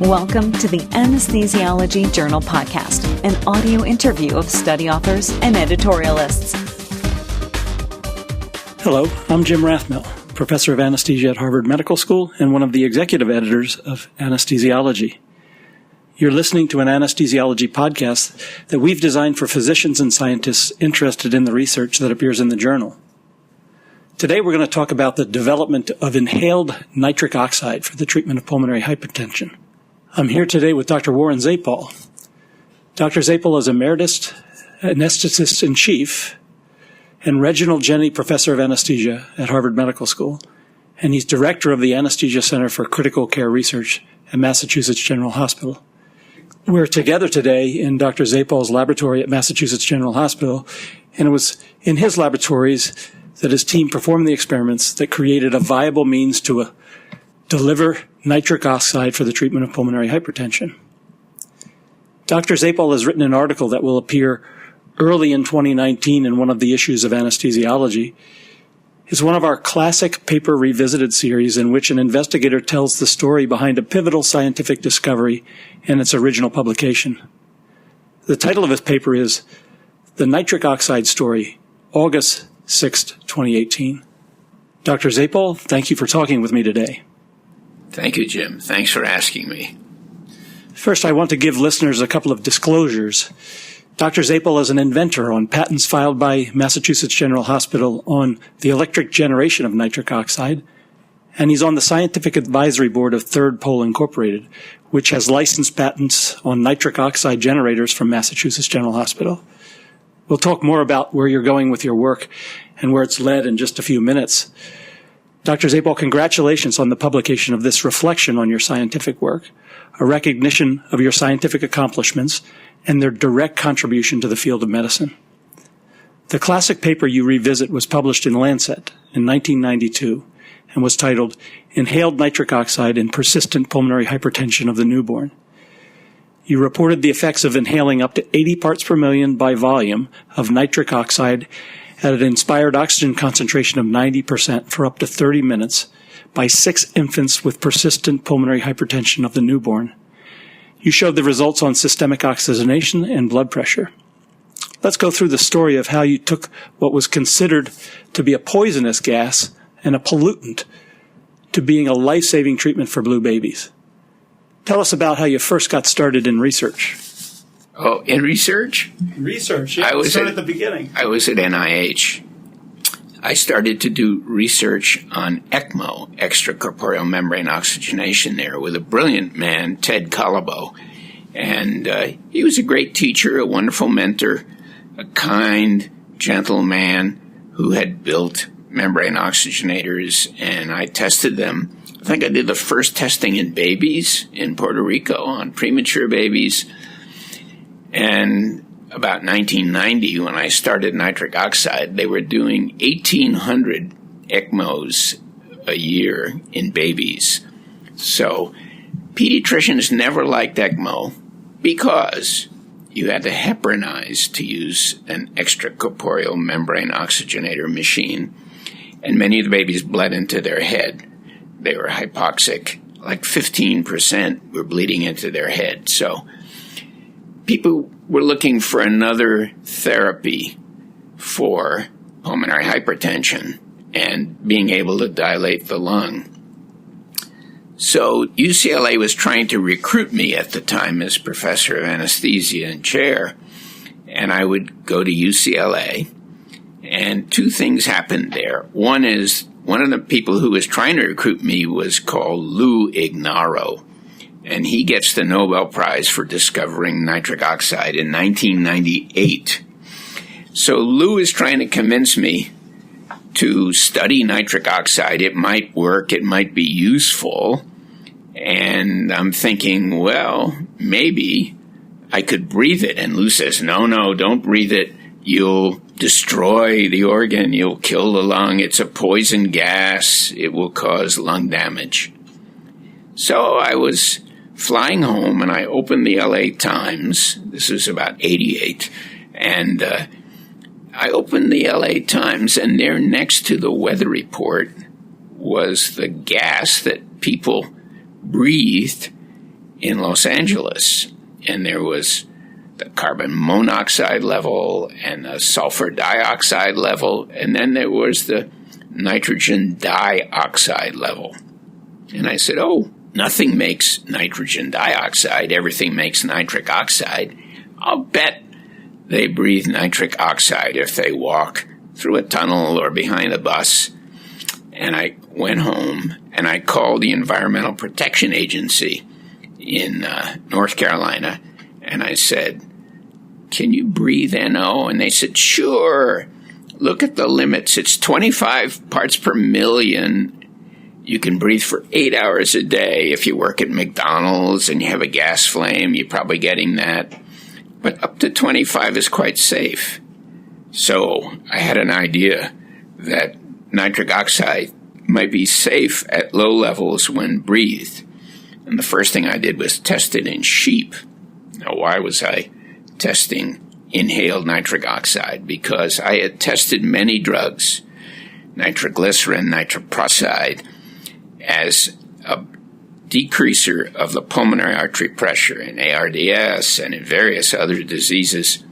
Welcome to the Anesthesiology Journal Podcast, an audio interview of study authors and editorialists. Hello, I'm Jim Rathmell, professor of anesthesia at Harvard Medical School and one of the executive editors of Anesthesiology. You're listening to an anesthesiology podcast that we've designed for physicians and scientists interested in the research that appears in the journal. Today we're going to talk about the development of inhaled nitric oxide for the treatment of pulmonary hypertension. I'm here today with Dr. Warren Zapol. Dr. Zapol is Emeritus Anesthetist-in-Chief and Reginald Jenney Professor of Anesthesia at Harvard Medical School, and he's Director of the Anesthesia Center for Critical Care Research at Massachusetts General Hospital. We're together today in Dr. Zapol's laboratory at Massachusetts General Hospital, and it was in his laboratories that his team performed the experiments that created a viable means to deliver nitric oxide for the treatment of pulmonary hypertension. Dr. Zapol has written an article that will appear early in 2019 in one of the issues of Anesthesiology. It's one of our classic paper revisited series in which an investigator tells the story behind a pivotal scientific discovery and its original publication. The title of his paper is The Nitric Oxide Story, August 6, 2018. Dr. Zapol, thank you for talking with me today. Thank you, Jim. Thanks for asking me. First, I want to give listeners a couple of disclosures. Dr. Zapol is an inventor on patents filed by Massachusetts General Hospital on the electric generation of nitric oxide, and he's on the scientific advisory board of Third Pole Incorporated, which has licensed patents on nitric oxide generators from Massachusetts General Hospital. We'll talk more about where you're going with your work and where it's led in just a few minutes. Dr. Zapol, congratulations on the publication of this reflection on your scientific work, a recognition of your scientific accomplishments and their direct contribution to the field of medicine. The classic paper you revisit was published in Lancet in 1992 and was titled Inhaled Nitric Oxide in Persistent Pulmonary Hypertension of the Newborn. You reported the effects of inhaling up to 80 parts per million by volume of nitric oxide at an inspired oxygen concentration of 90% for up to 30 minutes by 6 infants with persistent pulmonary hypertension of the newborn. You showed the results on systemic oxygenation and blood pressure. Let's go through the story of how you took what was considered to be a poisonous gas and a pollutant to being a life-saving treatment for blue babies. Tell us about how you first got started in research. Oh, in research? Research, yeah. Start at the beginning. I was at NIH. I started to do research on ECMO, extracorporeal membrane oxygenation there, with a brilliant man, Ted Colabo. And he was a great teacher, a wonderful mentor, a kind, gentle man who had built membrane oxygenators, and I tested them. I think I did the first testing in babies in Puerto Rico, on premature babies. And about 1990, when I started nitric oxide, they were doing 1,800 ECMOs a year in babies. So pediatricians never liked ECMO because you had to heparinize to use an extracorporeal membrane oxygenator machine, and many of the babies bled into their head. They were hypoxic, like 15% were bleeding into their head. So people were looking for another therapy for pulmonary hypertension and being able to dilate the lung. So UCLA was trying to recruit me at the time as professor of anesthesia and chair, and I would go to UCLA, and two things happened there. One is, one of the people who was trying to recruit me was called Lou Ignarro, and he gets the Nobel Prize for discovering nitric oxide in 1998. So Lou is trying to convince me to study nitric oxide. It might work, it might be useful. And I'm thinking, well, maybe I could breathe it. And Lou says, no, don't breathe it. You'll destroy the organ. You'll kill the lung. It's a poison gas. It will cause lung damage. So I was flying home, and I opened the LA Times. This was about 88. And I opened the LA Times, and there next to the weather report was the gas that people breathed in Los Angeles. And there was the carbon monoxide level and the sulfur dioxide level, and then there was the nitrogen dioxide level. And I said, oh, nothing makes nitrogen dioxide, everything makes nitric oxide. I'll bet they breathe nitric oxide if they walk through a tunnel or behind a bus. And I went home and I called the Environmental Protection Agency in North Carolina, and I said, can you breathe NO? And they said, sure. Look at the limits. It's 25 parts per million. You can breathe for 8 hours a day. If you work at McDonald's and you have a gas flame, you're probably getting that. But up to 25 is quite safe. So I had an idea that nitric oxide might be safe at low levels when breathed. And the first thing I did was test it in sheep. Now, why was I testing inhaled nitric oxide? Because I had tested many drugs, nitroglycerin, nitroprusside, as a decreaser of the pulmonary artery pressure in ARDS and in various other diseases.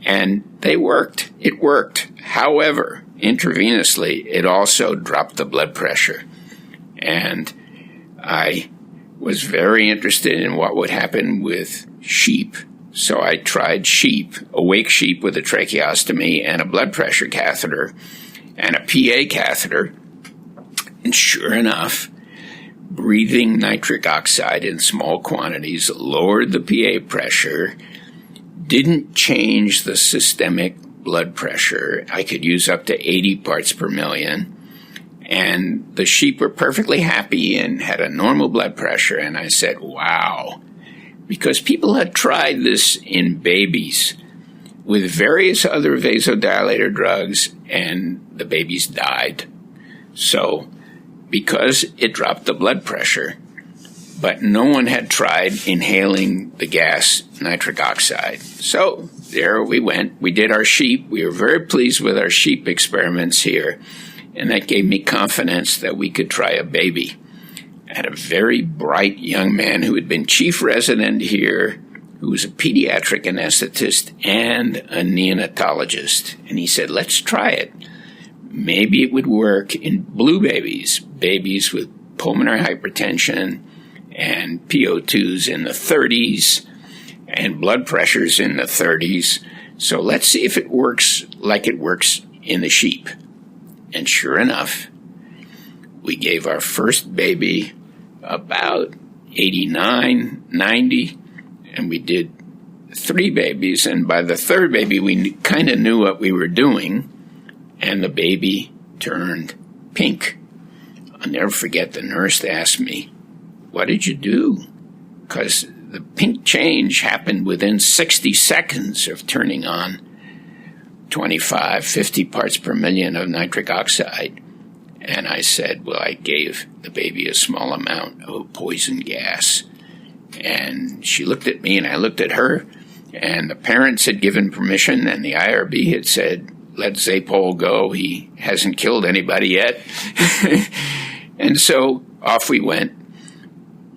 And they worked. It worked. However, intravenously, it also dropped the blood pressure. And I was very interested in what would happen with sheep. So I tried sheep, awake sheep with a tracheostomy and a blood pressure catheter and a PA catheter. And sure enough, breathing nitric oxide in small quantities lowered the PA pressure, didn't change the systemic blood pressure. I could use up to 80 parts per million. And the sheep were perfectly happy and had a normal blood pressure. And I said, wow. Because people had tried this in babies with various other vasodilator drugs, and the babies died. So, because it dropped the blood pressure, but no one had tried inhaling the gas nitric oxide. So, there we went. We did our sheep. We were very pleased with our sheep experiments here, and that gave me confidence that we could try a baby. I had a very bright young man who had been chief resident here, who was a pediatric anesthetist and a neonatologist. And he said, let's try it. Maybe it would work in blue babies, babies with pulmonary hypertension and PO2s in the 30s and blood pressures in the 30s. So let's see if it works like it works in the sheep. And sure enough, we gave our first baby about 89, 90, and we did 3 babies. And by the 3rd baby, we kind of knew what we were doing, and the baby turned pink. I'll never forget the nurse asked me, what did you do? Because the pink change happened within 60 seconds of turning on 25, 50 parts per million of nitric oxide. And I said, well, I gave the baby a small amount of a poison gas. And she looked at me and I looked at her, and the parents had given permission, and the IRB had said, let Zapol go. He hasn't killed anybody yet. And so off we went.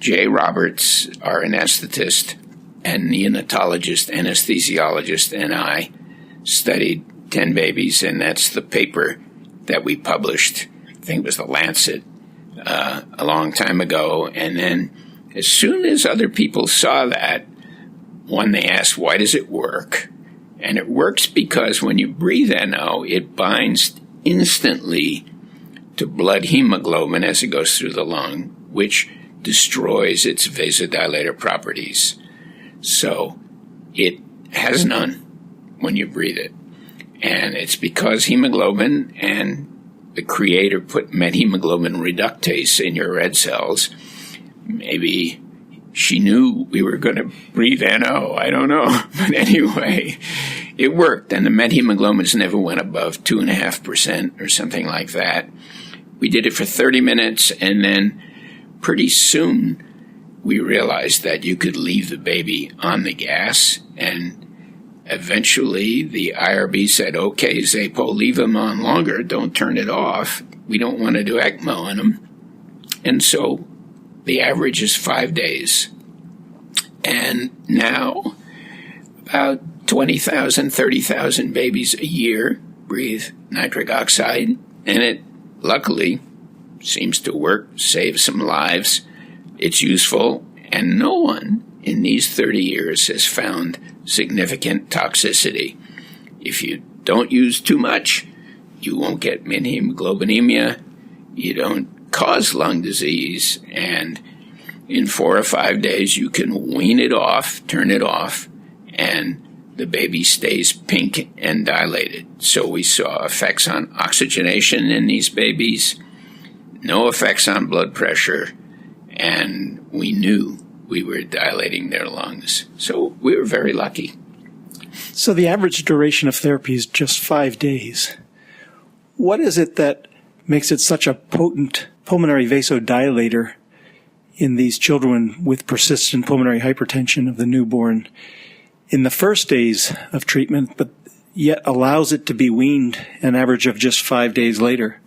Jay Roberts, our anesthetist and neonatologist, anesthesiologist, and I studied 10 babies, and that's the paper that we published. I think it was The Lancet a long time ago. And then as soon as other people saw that, one, they asked, why does it work? And it works because when you breathe NO, it binds instantly to blood hemoglobin as it goes through the lung, which destroys its vasodilator properties. So it has none when you breathe it. And it's because hemoglobin and the creator put methemoglobin reductase in your red cells. Maybe she knew we were going to breathe NO. I don't know. But anyway, it worked. And the methemoglobins never went above 2.5% or something like that. We did it for 30 minutes, and then pretty soon we realized that you could leave the baby on the gas, and eventually the IRB said, okay, Zapol, leave him on longer. Don't turn it off. We don't want to do ECMO on him. And so the average is 5 days And now, about 20,000, 30,000 babies a year breathe nitric oxide, and it luckily seems to work, save some lives. It's useful, and no one in these 30 years has found significant toxicity. If you don't use too much, you won't get methemoglobinemia, you don't cause lung disease, and in 4 or 5 days you can wean it off, turn it off, and the baby stays pink and dilated. So we saw effects on oxygenation in these babies, no effects on blood pressure, and we knew we were dilating their lungs. So we were very lucky. So the average duration of therapy is just 5 days. What is it that makes it such a potent pulmonary vasodilator in these children with persistent pulmonary hypertension of the newborn in the first days of treatment, but yet allows it to be weaned an average of just 5 days later?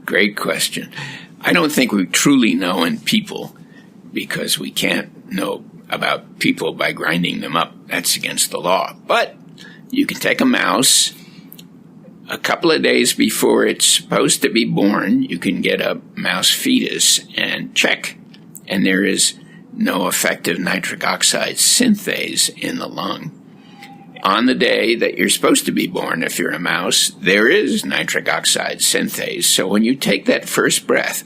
Great question. I don't think we truly know in people, because we can't know about people by grinding them up. That's against the law. But you can take a mouse. A couple of days before it's supposed to be born, you can get a mouse fetus and check. And there is no effective nitric oxide synthase in the lung. On the day that you're supposed to be born, if you're a mouse, there is nitric oxide synthase. So when you take that first breath,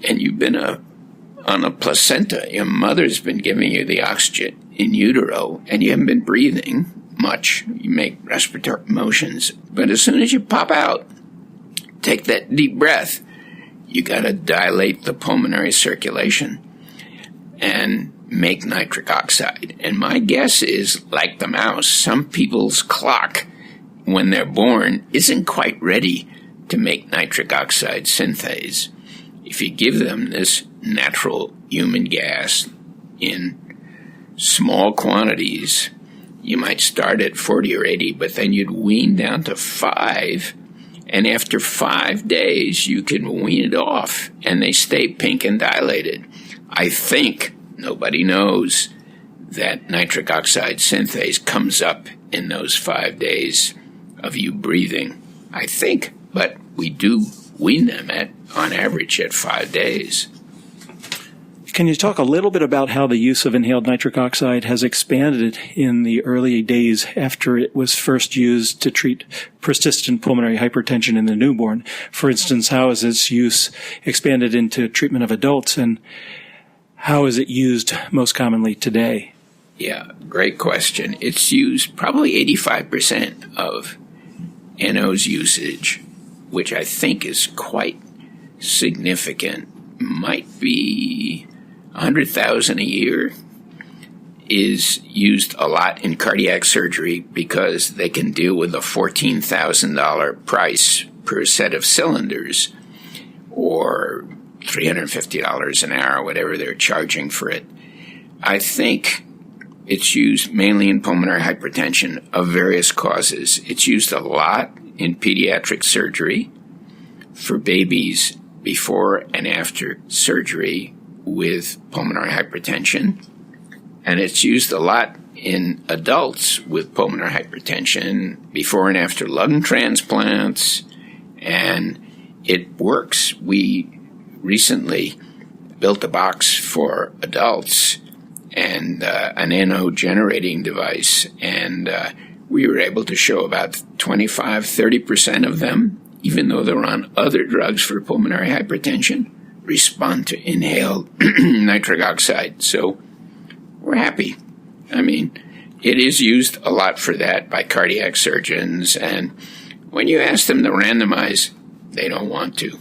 and you've been on a placenta, your mother's been giving you the oxygen in utero, and you haven't been breathing much. You make respiratory motions. But as soon as you pop out, take that deep breath, you got to dilate the pulmonary circulation and make nitric oxide. And my guess is, like the mouse, some people's clock, when they're born, isn't quite ready to make nitric oxide synthase. If you give them this natural human gas in small quantities, you might start at 40 or 80, but then you'd wean down to 5, and after 5 days, you can wean it off, and they stay pink and dilated. I think, nobody knows, that nitric oxide synthase comes up in those 5 days of you breathing. I think, but we do wean them on average at 5 days. Can you talk a little bit about how the use of inhaled nitric oxide has expanded in the early days after it was first used to treat persistent pulmonary hypertension in the newborn? For instance, how has its use expanded into treatment of adults, and how is it used most commonly today? Yeah, great question. It's used probably 85% of NO's usage, which I think is quite significant. Might be 100,000 a year. Is used a lot in cardiac surgery because they can deal with a $14,000 price per set of cylinders, or $350 an hour, whatever they're charging for it. I think it's used mainly in pulmonary hypertension of various causes. It's used a lot in pediatric surgery for babies before and after surgery with pulmonary hypertension. And it's used a lot in adults with pulmonary hypertension before and after lung transplants. And it works. We recently built a box for adults and an NO generating device. And we were able to show about 25-30% of them, even though they're on other drugs for pulmonary hypertension, respond to inhaled nitric oxide. So we're happy. I mean, it is used a lot for that by cardiac surgeons, and when you ask them to randomize, they don't want to.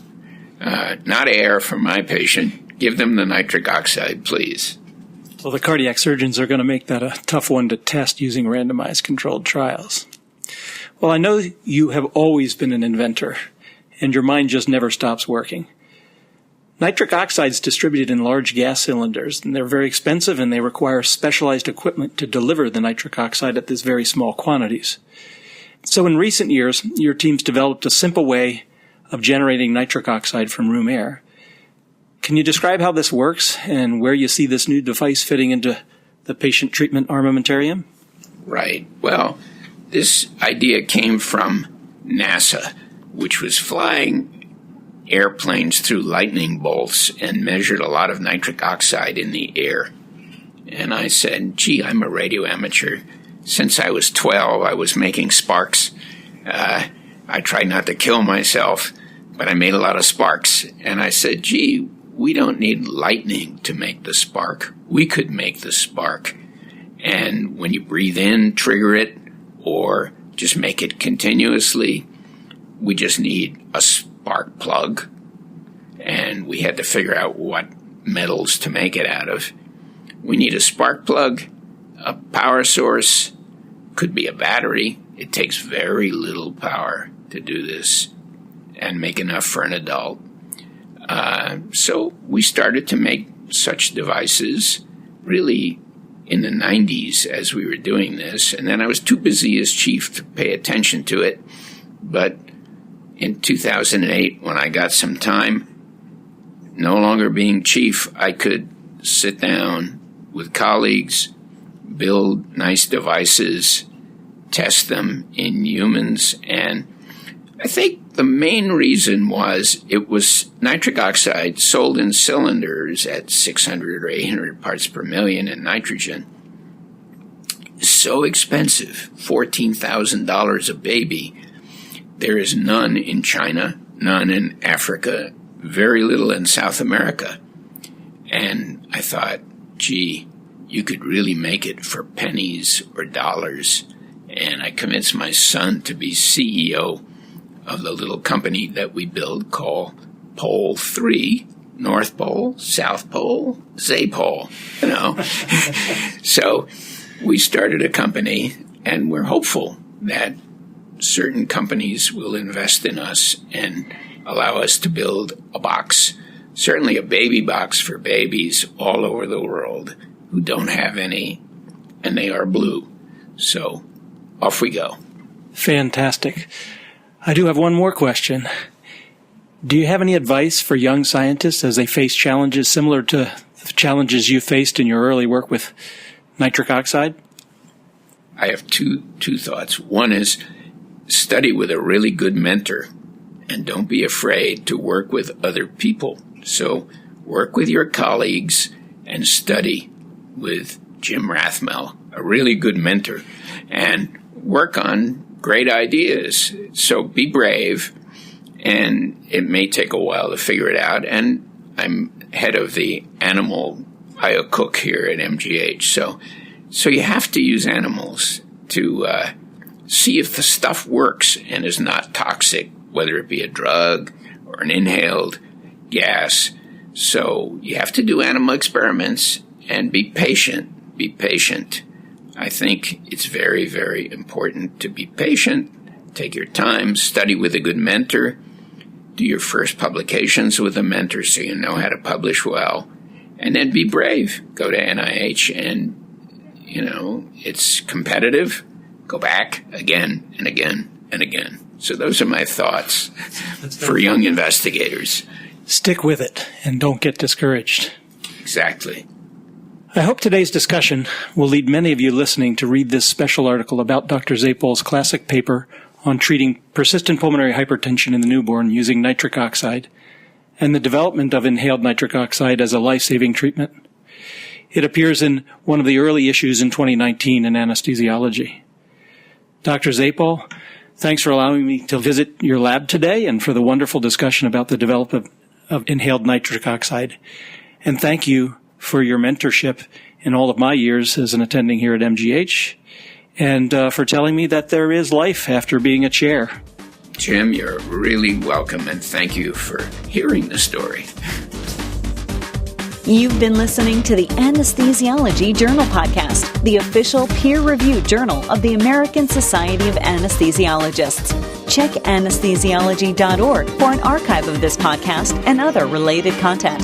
Not air for my patient. Give them the nitric oxide, please. Well, the cardiac surgeons are going to make that a tough one to test using randomized controlled trials. Well, I know you have always been an inventor, and your mind just never stops working. Nitric oxide is distributed in large gas cylinders, and they're very expensive, and they require specialized equipment to deliver the nitric oxide at these very small quantities. So in recent years, your team's developed a simple way of generating nitric oxide from room air. Can you describe how this works and where you see this new device fitting into the patient treatment armamentarium? Right. Well, this idea came from NASA, which was flying airplanes through lightning bolts and measured a lot of nitric oxide in the air. And I said, gee, I'm a radio amateur. Since I was 12, I was making sparks. I tried not to kill myself, but I made a lot of sparks. And I said, gee, we don't need lightning to make the spark. We could make the spark. And when you breathe in, trigger it, or just make it continuously, we just need a spark plug. And we had to figure out what metals to make it out of. We need a spark plug, a power source, could be a battery. It takes very little power to do this and make enough for an adult. So we started to make such devices really in the 90s as we were doing this. And then I was too busy as chief to pay attention to it. But in 2008, when I got some time, no longer being chief, I could sit down with colleagues, build nice devices, test them in humans. And I think the main reason was it was nitric oxide sold in cylinders at 600 or 800 parts per million, and nitrogen so expensive, $14,000 a baby. There is none in China, none in Africa, very little in South America. And I thought, gee, you could really make it for pennies or dollars. And I convinced my son to be CEO of the little company that we build called Pole 3, North Pole, South Pole, Zapol, So we started a company, and we're hopeful that certain companies will invest in us and allow us to build a box, certainly a baby box for babies all over the world who don't have any, and they are blue. So off we go. Fantastic. I do have one more question. Do you have any advice for young scientists as they face challenges similar to the challenges you faced in your early work with nitric oxide? I have two thoughts. One is study with a really good mentor, and don't be afraid to work with other people. So work with your colleagues and study with Jim Rathmell, a really good mentor, and work on great ideas. So be brave, and it may take a while to figure it out. And I'm head of the animal biocook here at MGH. So you have to use animals to see if the stuff works and is not toxic, whether it be a drug or an inhaled gas. So you have to do animal experiments and be patient. Be patient. I think it's very, very important to be patient. Take your time, study with a good mentor, do your first publications with a mentor so you know how to publish well, and then be brave. Go to NIH and, it's competitive. Go back again and again and again. So those are my thoughts for young investigators. Stick with it and don't get discouraged. Exactly. I hope today's discussion will lead many of you listening to read this special article about Dr. Zapol's classic paper on treating persistent pulmonary hypertension in the newborn using nitric oxide and the development of inhaled nitric oxide as a life-saving treatment. It appears in one of the early issues in 2019 in Anesthesiology. Dr. Zapol, thanks for allowing me to visit your lab today and for the wonderful discussion about the development of inhaled nitric oxide. And thank you for your mentorship in all of my years as an attending here at MGH, and for telling me that there is life after being a chair. Jim, you're really welcome, and thank you for hearing the story. You've been listening to the Anesthesiology Journal Podcast, the official peer-reviewed journal of the American Society of Anesthesiologists. Check anesthesiology.org for an archive of this podcast and other related content.